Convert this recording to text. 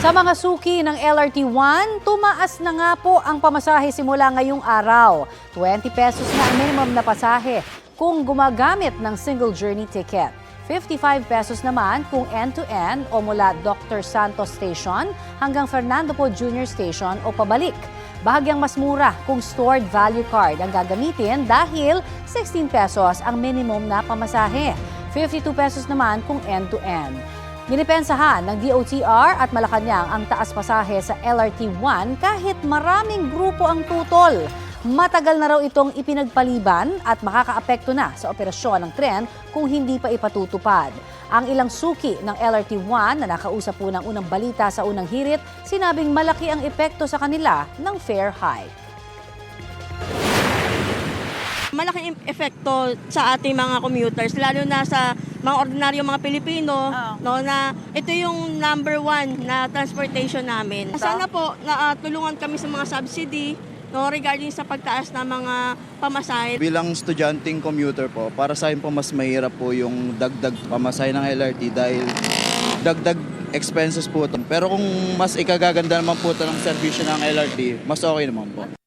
Sa mga suki ng LRT1, tumaas na nga po ang pamasahe simula ngayong araw. 20 pesos na ang minimum na pasahe kung gumagamit ng single journey ticket. 55 pesos naman kung end-to-end o mula Dr. Santos Station hanggang Fernando Po Jr. Station o pabalik. Bahagyang mas mura kung stored value card ang gagamitin dahil 16 pesos ang minimum na pamasahe. 52 pesos naman kung end-to-end. Dinipensahan ng DOTR at Malacanang ang taas pasahe sa LRT1 kahit maraming grupo ang tutol. Matagal na raw itong ipinagpaliban at makakaapekto na sa operasyon ng tren kung hindi pa ipatutupad. Ang ilang suki ng LRT1 na nakausap po ng unang balita sa unang hirit, sinabing malaki ang epekto sa kanila ng fare hike. Malaking epekto sa ating mga commuters, lalo na sa mga ordinaryong mga Pilipino, no, na ito yung number 1 na transportation namin. Sana po na tulungan kami sa mga subsidy, no, regarding sa pagtaas ng mga pamasahe. Bilang estudyanteng commuter po, para sa akin po mas mahirap po yung dagdag pamasahe ng LRT dahil dagdag expenses po ito. Pero kung mas ikagaganda naman po ito ng serbisyo ng LRT, mas okay naman po.